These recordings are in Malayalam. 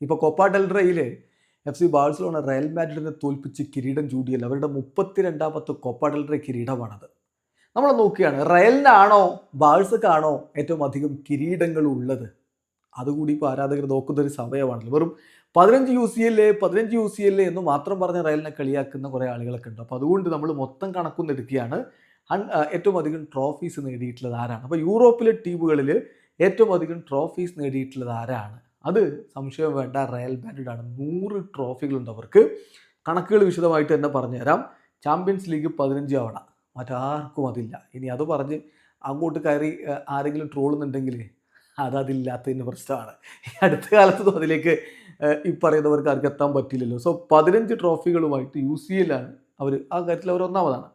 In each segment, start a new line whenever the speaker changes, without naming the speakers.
ഇപ്പോൾ കോപ്പ ഡെൽ റേയിൽ എഫ് സി ബാഴ്സലോണ റയൽ മാഡ്രിഡിനെ തോൽപ്പിച്ച് കിരീടം ചൂടിയല്ല. അവരുടെ 32ാമത്തെ കോപ്പ ഡെൽ റേ കിരീടമാണത്. നമ്മൾ നോക്കുകയാണ്, റയലിനാണോ ബാഴ്സക്കാണോ ഏറ്റവും അധികം കിരീടങ്ങൾ ഉള്ളത്? അതുകൂടി ഇപ്പോൾ ആരാധകർ നോക്കുന്ന ഒരു സമയമാണല്ലോ. വെറും 15 UCL എന്ന് മാത്രം പറഞ്ഞ റയലിനെ കളിയാക്കുന്ന കുറേ ആളുകളൊക്കെ ഉണ്ട്. അപ്പോൾ അതുകൊണ്ട് നമ്മൾ മൊത്തം കണക്കൊന്ന് എടുക്കുകയാണ്. ഏറ്റവും അധികം ട്രോഫീസ് നേടിയിട്ടുള്ളത് ആരാണ്? അപ്പോൾ യൂറോപ്പിലെ ടീമുകളിൽ ഏറ്റവും അധികം ട്രോഫീസ് നേടിയിട്ടുള്ളത് ആരാണ്? അത് സംശയം വേണ്ട, റയൽ മാഡ്രിഡാണ്. 100 ട്രോഫികളുണ്ട് അവർക്ക്. കണക്കുകൾ വിശദമായിട്ട് തന്നെ പറഞ്ഞുതരാം. ചാമ്പ്യൻസ് ലീഗ് 15 തവണ, മറ്റാർക്കും അതില്ല. ഇനി അത് പറഞ്ഞ് അങ്ങോട്ട് കയറി ആരെങ്കിലും ട്രോളുന്നുണ്ടെങ്കിൽ അതില്ലാത്തതിന് പ്രശ്നമാണ്. ഈ അടുത്ത കാലത്തൊന്നും അതിലേക്ക് ഈ പറയുന്നവർക്ക് ആർക്ക് എത്താൻ പറ്റില്ലല്ലോ. സോ 15 ട്രോഫികളുമായിട്ട് UCL ആണ് അവർ. ആ കാര്യത്തിൽ അവർ ഒന്നാമതാണ്.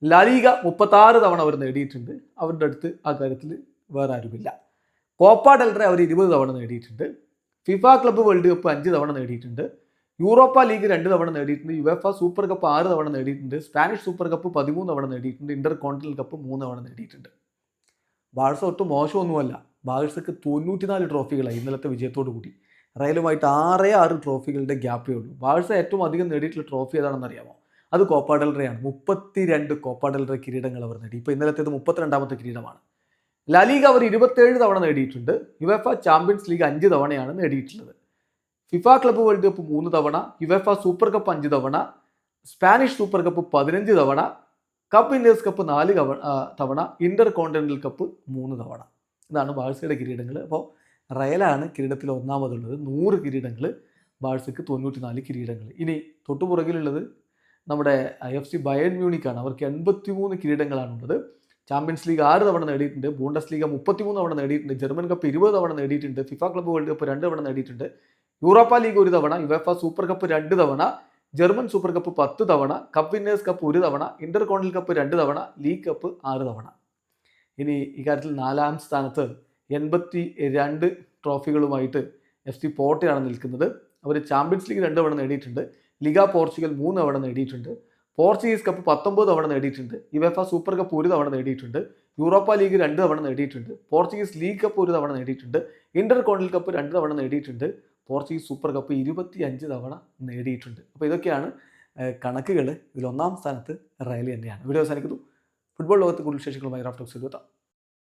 ലാലിഗ 36 തവണ അവർ നേടിയിട്ടുണ്ട്. അവരുടെ അടുത്ത് ആ കാര്യത്തിൽ വേറെ ആരുമില്ല. കോപ്പ ഡെൽ റേ അവർ 20 തവണ നേടിയിട്ടുണ്ട്. ഫിഫ ക്ലബ്ബ് വേൾഡ് കപ്പ് 5 തവണ നേടിയിട്ടുണ്ട്. യൂറോപ്പ ലീഗ് 2 തവണ നേടിയിട്ടുണ്ട്. യുവേഫ സൂപ്പർ കപ്പ് 6 തവണ നേടിയിട്ടുണ്ട്. സ്പാനിഷ് സൂപ്പർ കപ്പ് 13 തവണ നേടിയിട്ടുണ്ട്. ഇന്റർ കോണ്ടിനൽ കപ്പ് 3 തവണ നേടിയിട്ടുണ്ട്. ബാഴ്സ ഒട്ടും മോശമൊന്നുമല്ല. ബാഴ്സക്ക് 94 ട്രോഫികളായി ഇന്നലത്തെ വിജയത്തോടു കൂടി. റയലുമായിട്ട് 6 ട്രോഫികളുടെ ഗ്യാപ്പേ ഉള്ളൂ. ബാഴ്സ ഏറ്റവും അധികം നേടിയിട്ടുള്ള ട്രോഫി ഏതാണെന്ന് അറിയാമോ? അത് കോപ്പ ഡെൽ റേ ആണ്. 32 കോപ്പ ഡെൽ റേ കിരീടങ്ങൾ അവർ നേടി. ഇപ്പോൾ ഇന്നലത്തേത് 32ാമത്തെ കിരീടമാണ്. ലാലിഗ അവർ 27 തവണ നേടിയിട്ടുണ്ട്. യുവേഫ ചാമ്പ്യൻസ് ലീഗ് 5 തവണയാണ് നേടിയിട്ടുള്ളത്. ഫിഫ ക്ലബ്ബ് വേൾഡ് കപ്പ് 3 തവണ, യുവേഫ സൂപ്പർ കപ്പ് 5 തവണ, സ്പാനിഷ് സൂപ്പർ കപ്പ് 15 തവണ, കപ്പ് വിന്നേഴ്സ് കപ്പ് 4 തവണ, ഇന്റർ കോണ്ടിനെന്റൽ കപ്പ് 3 തവണ. ഇതാണ് ബാഴ്സയുടെ കിരീടങ്ങൾ. അപ്പോൾ റയലാണ് കിരീടത്തിൽ ഒന്നാമതുള്ളത്. 100 കിരീടങ്ങൾ. ബാഴ്സയ്ക്ക് 94 കിരീടങ്ങൾ. ഇനി തൊട്ടുപുറകിലുള്ളത് നമ്മുടെ FC ബയേൺ മ്യൂണിക്കാണ്. അവർക്ക് 83 കിരീടങ്ങളാണുള്ളത്. ചാമ്പ്യൻസ് ലീഗ് 6 തവണ നേടിയിട്ടുണ്ട്. ബൂണ്ടസ് ലീഗ 33 തവണ നേടിയിട്ടുണ്ട്. ജർമ്മൻ കപ്പ് 20 തവണ നേടിയിട്ടുണ്ട്. ഫിഫ ക്ലബ്ബ് വേൾഡ് കപ്പ് 2 തവണ നേടിയിട്ടുണ്ട്. യൂറോപ്പ ലീഗ് 1 തവണ, യുവേഫ സൂപ്പർ കപ്പ് 2 തവണ, ജർമ്മൻ സൂപ്പർ കപ്പ് 10 തവണ, കപ്പ് വിന്നേഴ്സ് കപ്പ് 1 തവണ, ഇന്റർ കോണ്ടിനൽ കപ്പ് 2 തവണ, ലീഗ് കപ്പ് 6 തവണ. ഇനി ഇക്കാര്യത്തിൽ 4ാം സ്ഥാനത്ത് 82 ട്രോഫികളുമായിട്ട് FC പോർട്ടയാണ് നിൽക്കുന്നത്. അവർ ചാമ്പ്യൻസ് ലീഗ് 2 തവണ നേടിയിട്ടുണ്ട്. ലിഗ പോർച്ചുഗൽ 3 തവണ നേടിയിട്ടുണ്ട്. പോർച്ചുഗീസ് കപ്പ് 19 തവണ നേടിയിട്ടുണ്ട്. യുവേഫ സൂപ്പർ കപ്പ് 1 തവണ നേടിയിട്ടുണ്ട്. യൂറോപ്പ ലീഗ് 2 തവണ നേടിയിട്ടുണ്ട്. പോർച്ചുഗീസ് ലീഗ് കപ്പ് 1 തവണ നേടിയിട്ടുണ്ട്. ഇന്റർ കോണ്ടിനൽ കപ്പ് 2 തവണ നേടിയിട്ടുണ്ട്. പോർച്ചുഗീസ് സൂപ്പർ കപ്പ് 25 തവണ നേടിയിട്ടുണ്ട്. അപ്പോൾ ഇതൊക്കെയാണ് കണക്കുകൾ. ഇതിൽ 1ാം സ്ഥാനത്ത് റയൽ തന്നെയാണ്. വീഡിയോ അവസാനിക്കുന്നു. ഫുട്ബോൾ ലോകത്ത് കൂടുതൽ വിശേഷങ്ങളുമായി റാഫ് ടോക്സിൽ എത്താം.